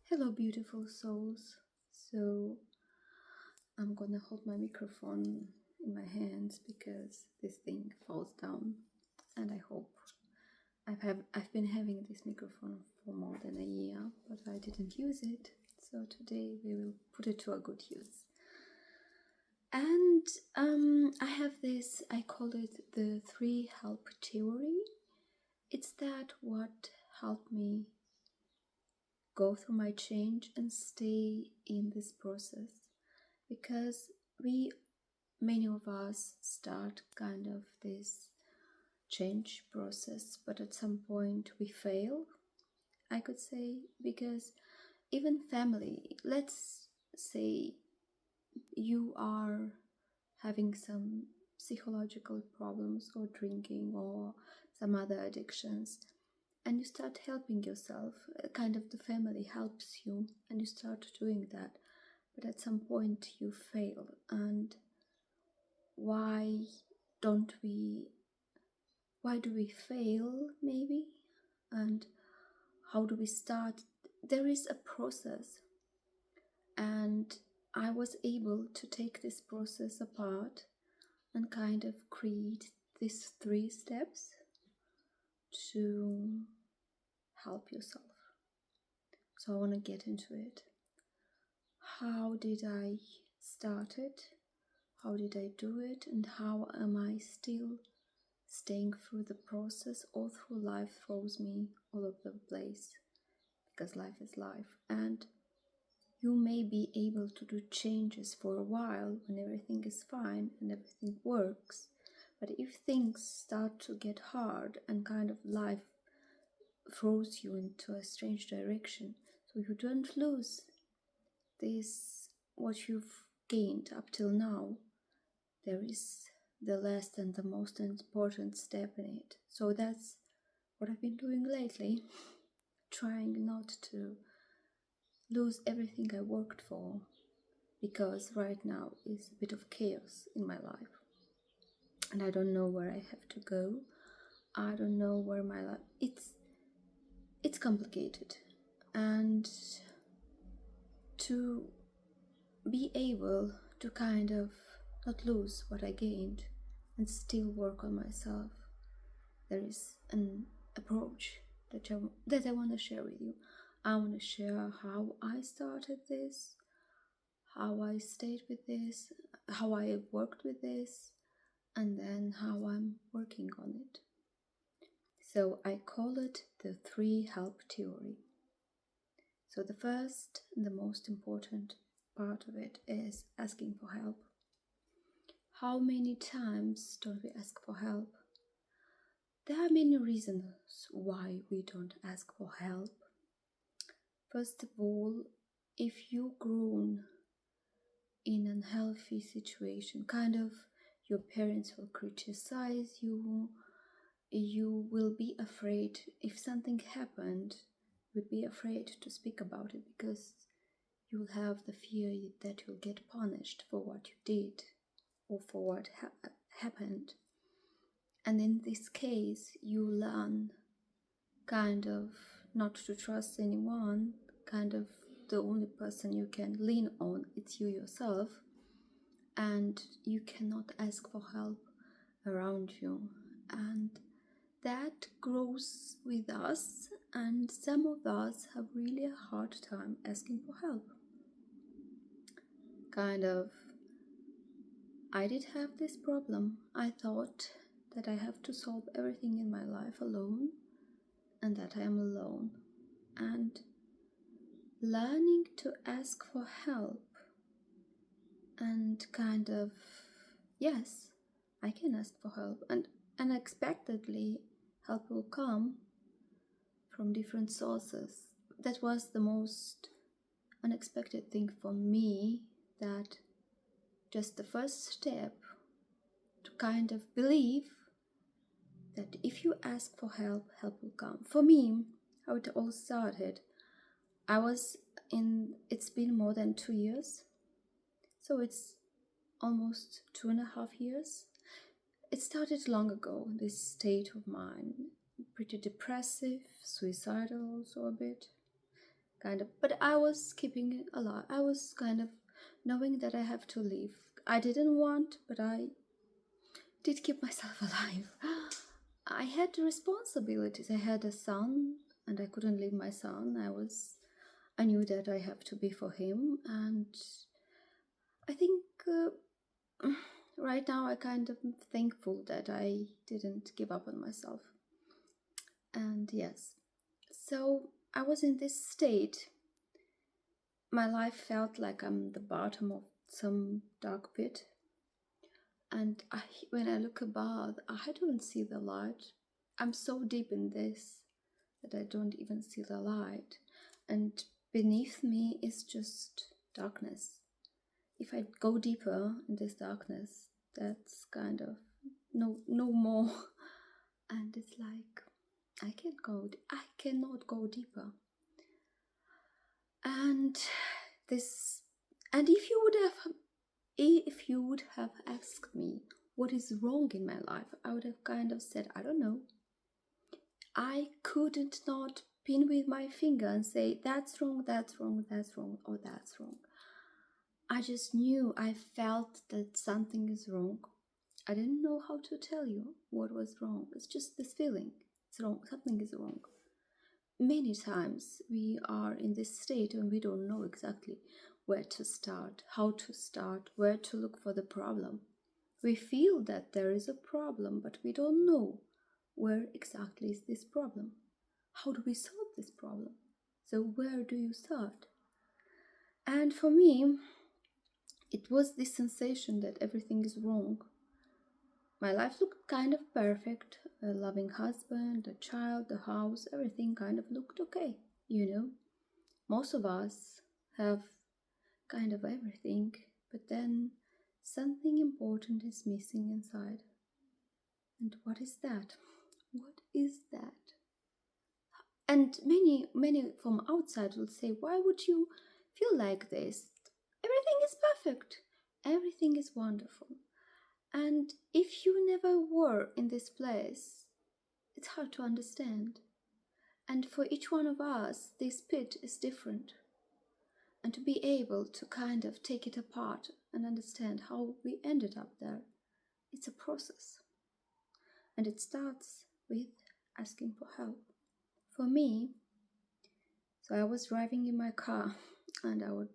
Hello, beautiful souls. So, I'm gonna hold my microphone in my hands because this thing falls down, and I hope I've been having this microphone for more than a year, but I didn't use it. So today we will put it to a good use. And I have this. I call it the 3 help theory. It's that what helped me go through my change and stay in this process, because many of us start kind of this change process, but at some point we fail, I could say, because even family, let's say you are having some psychological problems or drinking or some other addictions, and you start helping yourself, kind of the family helps you and you start doing that, but at some point you fail. And why don't we why do we fail, maybe, and how do we start? There is a process, and I was able to take this process apart and kind of create these 3 steps to help yourself. So I want to get into it. How did I start it? How did I do it? And how am I still staying through the process? All through life throws me all over the place, because life is life. And you may be able to do changes for a while when everything is fine and everything works. But if things start to get hard and kind of life throws you into a strange direction, so you don't lose this, what you've gained up till now, there is the last and the most important step in it. So that's what I've been doing lately, trying not to lose everything I worked for, because right now is a bit of chaos in my life and I don't know where I have to go. I don't know where my life, it's complicated. And to be able to kind of not lose what I gained and still work on myself, there is an approach that I want to share with you. I want to share how I started this, how I stayed with this, how I worked with this, and then how I'm working on it. So I call it the 3 help theory. So the first and the most important part of it is asking for help. How many times don't we ask for help? There are many reasons why we don't ask for help. First of all, if you've grown in an unhealthy situation, kind of your parents will criticize you, you will be afraid. If something happened, you would be afraid to speak about it because you'll have the fear that you'll get punished for what you did or for what happened. And in this case, you learn kind of not to trust anyone, kind of the only person you can lean on, it's you yourself, and you cannot ask for help around you. And that grows with us, and some of us have really a hard time asking for help. Kind of, I did have this problem. I thought that I have to solve everything in my life alone, and that I am alone. And learning to ask for help and kind of, yes, I can ask for help, and unexpectedly help will come from different sources. That was the most unexpected thing for me, that just the first step to kind of believe that if you ask for help, help will come. For me, how it all started, it's been more than 2 years, so it's almost 2.5 years. It started long ago, this state of mine, pretty depressive, suicidal also a bit. kind of, but I was keeping it alive. I was kind of knowing that I have to leave. I didn't want, but I did keep myself alive. I had responsibilities. I had a son, and I couldn't leave my son. I knew that I have to be for him, and I think right now I kind of thankful that I didn't give up on myself. And yes, so I was in this state. My life felt like I'm the bottom of some dark pit, and when I look above, I don't see the light. I'm so deep in this that I don't even see the light, and beneath me is just darkness. If I go deeper in this darkness, that's kind of no more, and it's like I cannot go deeper. And if you would have asked me what is wrong in my life, I would have kind of said, I don't know. I couldn't not pin with my finger and say that's wrong, that's wrong, that's wrong, or that's wrong. I just knew, I felt that something is wrong. I didn't know how to tell you what was wrong. It's just this feeling. It's wrong. Something is wrong. Many times we are in this state and we don't know exactly where to start, how to start, where to look for the problem. We feel that there is a problem, but we don't know where exactly is this problem. How do we solve this problem? So where do you start? And for me, it was this sensation that everything is wrong. My life looked kind of perfect. A loving husband, a child, the house, everything kind of looked okay, Most of us have kind of everything, but then something important is missing inside. And what is that? What is that? And many from outside will say, why would you feel like this? Everything is perfect. Everything is wonderful. And if you never were in this place, it's hard to understand. And for each one of us, this pit is different. And to be able to kind of take it apart and understand how we ended up there, it's a process. And it starts with asking for help. For me, so I was driving in my car, and I would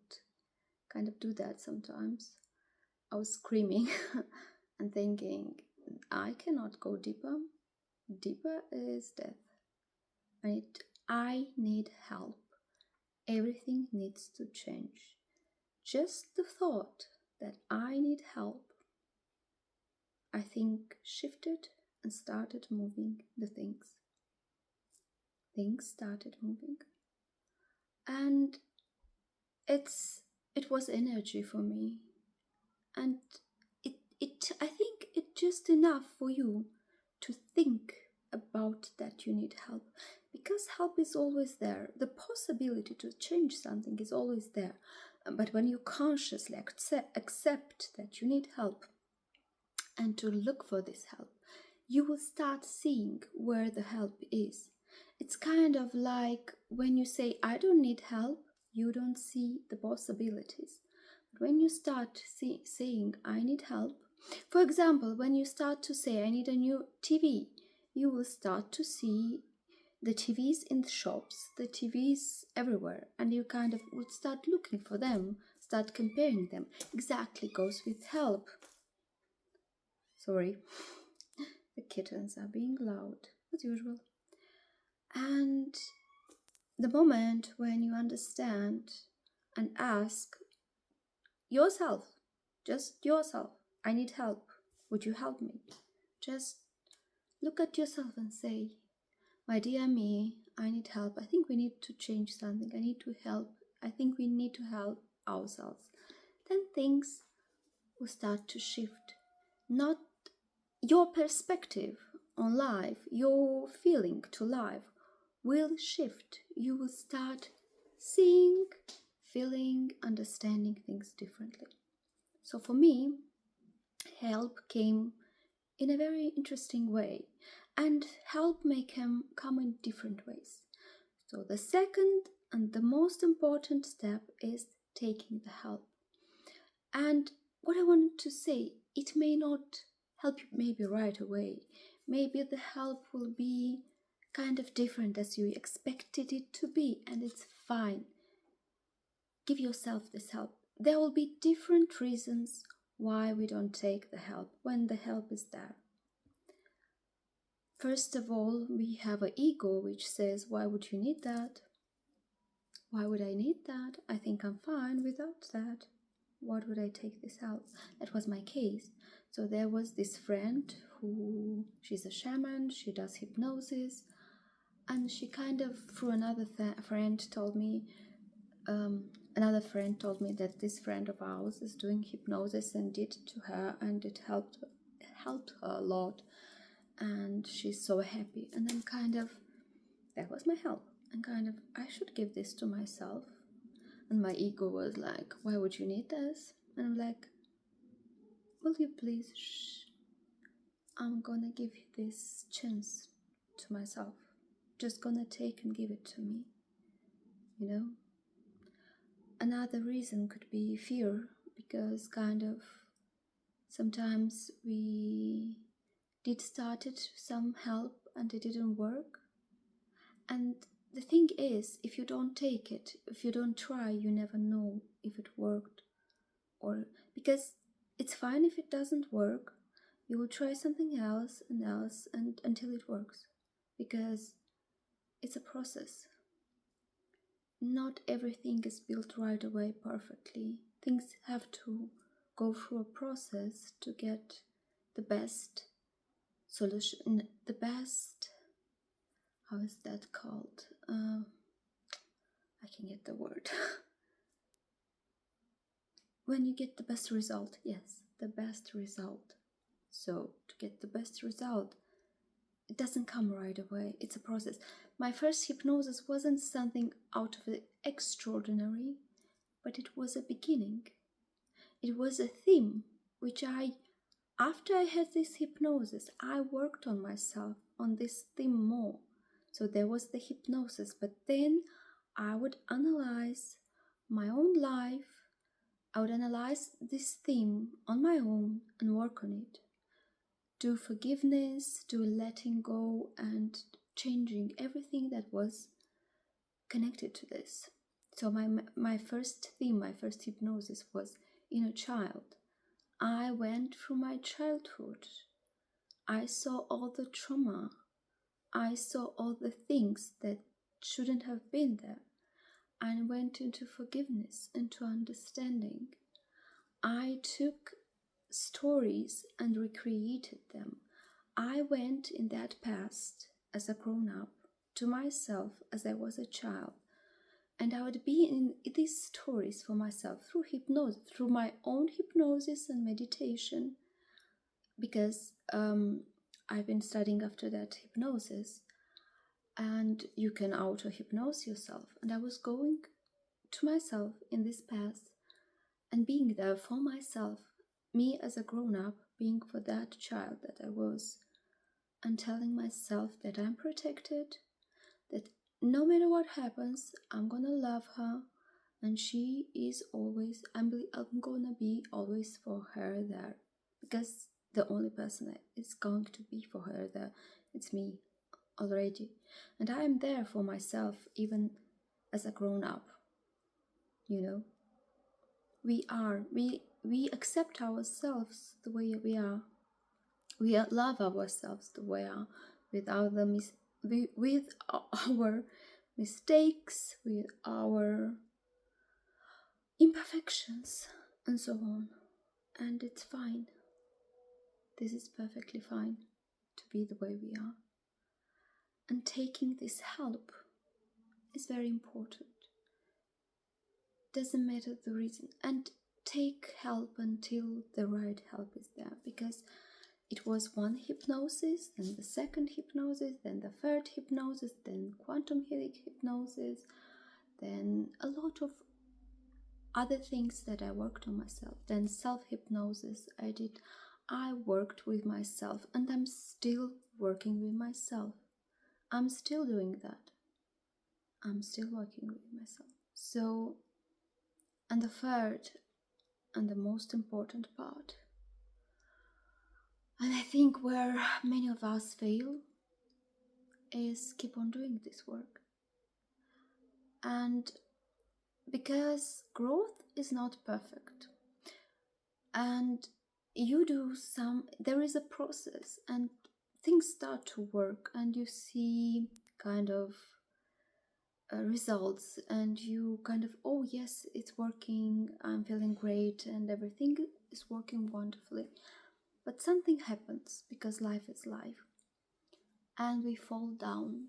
kind of do that sometimes. I was screaming and thinking, I cannot go deeper. Deeper is death. I need help. Everything needs to change. Just the thought that I need help, I think, shifted and started moving the things. Things started moving. And it was energy for me. And I think it's just enough for you to think about that you need help, because help is always there. The possibility to change something is always there. But when you consciously accept that you need help and to look for this help, you will start seeing where the help is. It's kind of like when you say, I don't need help, you don't see the possibilities. But when you start saying, I need help, for example, when you start to say, I need a new TV, you will start to see the TVs in the shops, the TVs everywhere, and you kind of would start looking for them, start comparing them. Exactly goes with help. Sorry, the kittens are being loud, as usual. And the moment when you understand and ask yourself, just yourself, I need help, would you help me? Just look at yourself and say, my dear me, I need help. I think we need to change something. I need to help. I think we need to help ourselves. Then things will start to shift. Not your perspective on life, your feeling to life will shift. You will start seeing, feeling, understanding things differently. So for me, help came in a very interesting way, and help may come in different ways. So the second And the most important step is taking the help. And what I wanted to say, it may not help you maybe right away. Maybe the help will be kind of different as you expected it to be, and it's fine. Give yourself this help. There will be different reasons why we don't take the help when the help is there. First of all, we have an ego which says, why would you need that? Why would I need that? I think I'm fine without that. What would I take this help? That was my case. So there was this friend who, she's a shaman, she does hypnosis, and she kind of, through another friend told me that this friend of ours is doing hypnosis and did to her, and it helped her a lot, and she's so happy. And then that was my help, and I should give this to myself. And my ego was like, why would you need this? And I'm like, will you please shh, I'm gonna give this chance to myself, just gonna take and give it to me, you know. Another reason could be fear, because sometimes we did started some help and it didn't work. And the thing is, if you don't take it, if you don't try, you never know if it worked. Or because it's fine if it doesn't work, you will try something else and until it works, because it's a process. Not everything is built right away perfectly. Things have to go through a process to get the best solution, the best, how is that called? I can get the word. When you get the best result, yes, the best result. So to get the best result, it doesn't come right away. It's a process. My first hypnosis wasn't something out of the extraordinary, but it was a beginning. It was a theme which after I had this hypnosis, I worked on myself, on this theme more. So there was the hypnosis, but then I would analyze my own life. I would analyze this theme on my own and work on it. Do forgiveness, do letting go, and changing everything that was connected to this. So my first theme, my first hypnosis was inner child. I went through my childhood. I saw all the trauma. I saw all the things that shouldn't have been there. I went into forgiveness, into understanding. I took stories and recreated them. I went in that past as a grown-up to myself as I was a child, and I would be in these stories for myself through hypnosis, through my own hypnosis and meditation, because I've been studying after that hypnosis, and you can auto-hypnose yourself. And I was going to myself in this past and being there for myself, me as a grown-up, being for that child that I was, and telling myself that I'm protected, that no matter what happens, I'm gonna love her, and she is always, I'm gonna be always for her there, because the only person that is going to be for her there, it's me already, and I am there for myself even as a grown-up, you know. We accept ourselves the way we are. We love ourselves the way we are, with our mistakes, with our imperfections, and so on. And it's fine. This is perfectly fine to be the way we are. And taking this help is very important. Doesn't matter the reason. And take help until the right help is there, because it was one hypnosis, then the second hypnosis, then the third hypnosis, then quantum healing hypnosis, then a lot of other things that I worked on myself, then self-hypnosis I worked with myself, and I'm still working with myself. I'm still doing that. I'm still working with myself. So, and the third and the most important part, and I think where many of us fail, is keep on doing this work. And because growth is not perfect, and there is a process, and things start to work, and you see kind of results, and you kind of, oh yes, it's working, I'm feeling great, and everything is working wonderfully. But something happens, because life is life, and we fall down.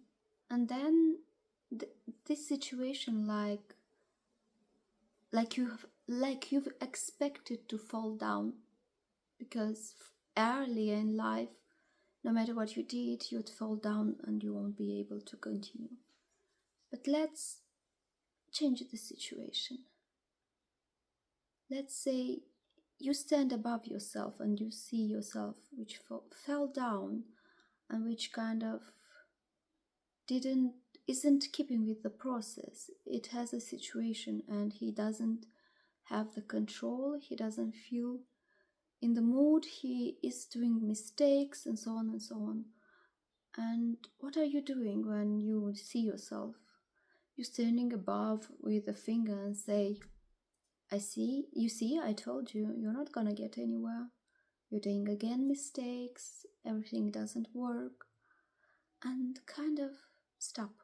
And then this situation, you've expected to fall down, because earlier in life, no matter what you did, you'd fall down and you won't be able to continue. But let's change the situation. Let's say you stand above yourself and you see yourself which fell down, and which kind of isn't keeping with the process. It has a situation, and he doesn't have the control, he doesn't feel in the mood, he is doing mistakes, and so on and so on. And what are you doing when you see yourself? You're standing above with a finger and say, you see, I told you, you're not gonna get anywhere. You're doing again mistakes, everything doesn't work. And kind of stop.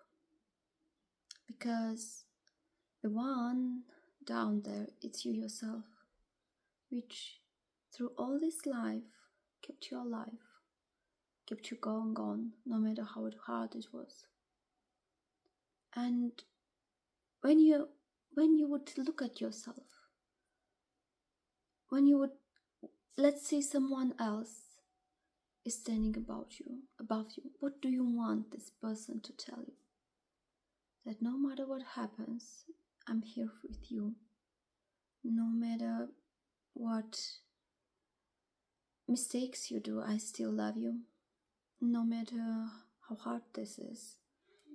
Because the one down there, it's you yourself, which through all this life kept you alive, kept you going on, no matter how hard it was. And when you would look at yourself, let's say someone else is standing above you, what do you want this person to tell you? That no matter what happens, I'm here with you. No matter what mistakes you do, I still love you. No matter how hard this is,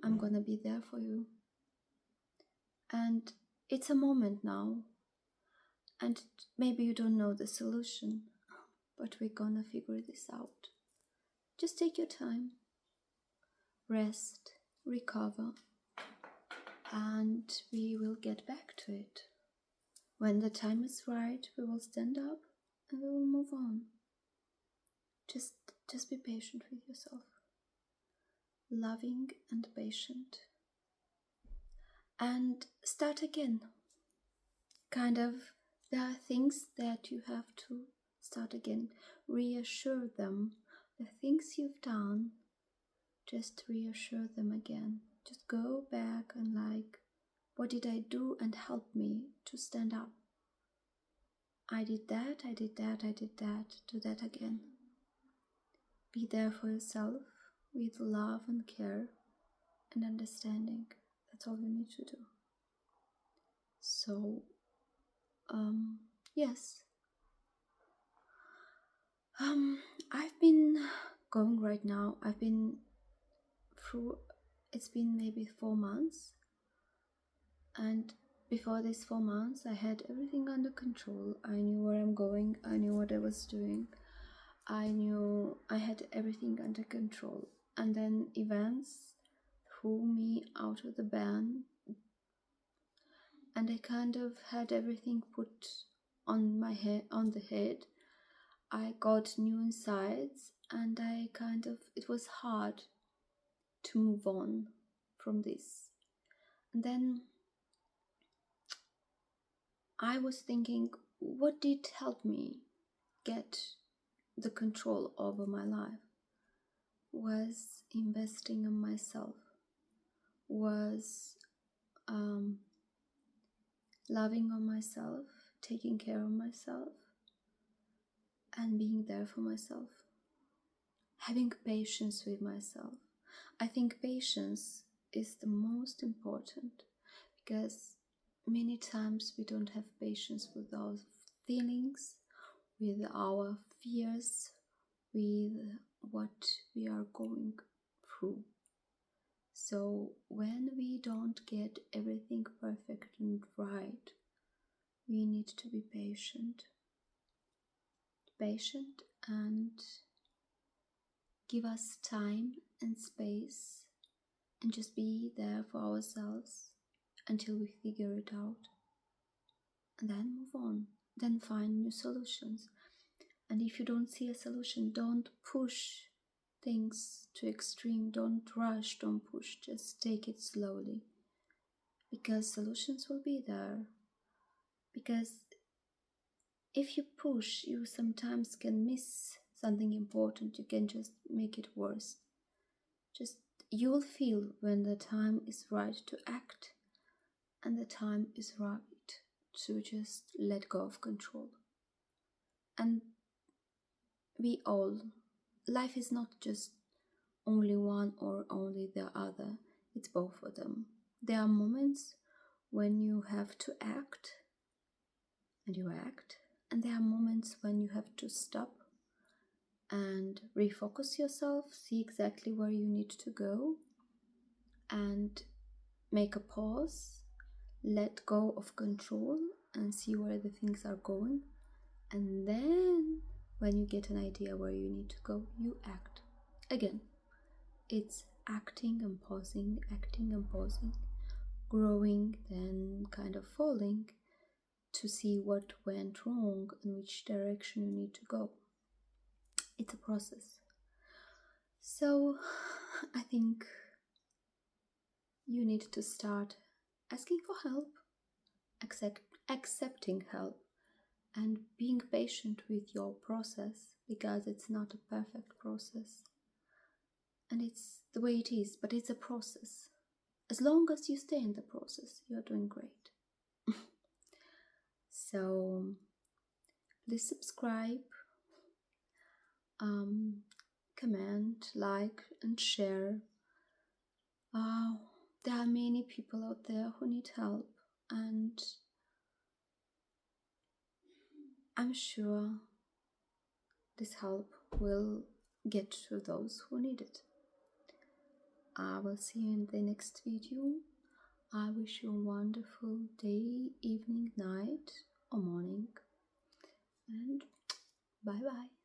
I'm gonna be there for you. And it's a moment now, and maybe you don't know the solution, but we're gonna figure this out. Just take your time, rest, recover, and we will get back to it. When the time is right, we will stand up and we will move on. Just be patient with yourself. Loving and patient. And start again. Kind of, there are things that you have to start again. Reassure them. The things you've done, just reassure them again. Just go back and what did I do, and help me to stand up. I did that. Do that again. Be there for yourself with love and care and understanding. That's all you need to do. So, yes. I've been going right now. I've been through, it's been maybe 4 months. And before these 4 months, I had everything under control. I knew where I'm going. I knew what I was doing. I knew I had everything under control. And then events threw me out of the band. And I kind of had everything put on the head. I got new insights, and it was hard to move on from this. And then I was thinking, what did help me get the control over my life? Was investing in myself, was loving on myself, taking care of myself, and being there for myself. Having patience with myself. I think patience is the most important, because many times we don't have patience with our feelings, with our fears, with what we are going through. So when we don't get everything perfect and right, we need to be patient. Patient and give us time and space and just be there for ourselves until we figure it out. And then move on. Then find new solutions. And if you don't see a solution, don't push things to extreme. Don't rush, don't push. Just take it slowly. Because solutions will be there. Because if you push, you sometimes can miss something important. You can just make it worse. Just you will feel when the time is right to act and the time is right to just let go of control. And life is not just only one or only the other, it's both of them. There are moments when you have to act and you act, and there are moments when you have to stop and refocus yourself, see exactly where you need to go, and make a pause, let go of control, and see where the things are going. And then, when you get an idea where you need to go, you act. Again, it's acting and pausing, growing, then kind of falling to see what went wrong and which direction you need to go. It's a process. So I think you need to start asking for help, accepting help, and being patient with your process, because it's not a perfect process. And it's the way it is, but it's a process. As long as you stay in the process, you're doing great. So please subscribe, comment, like, and share. There are many people out there who need help, and I'm sure this help will get to those who need it. I will see you in the next video. I wish you a wonderful day, evening, night, or morning. And bye bye.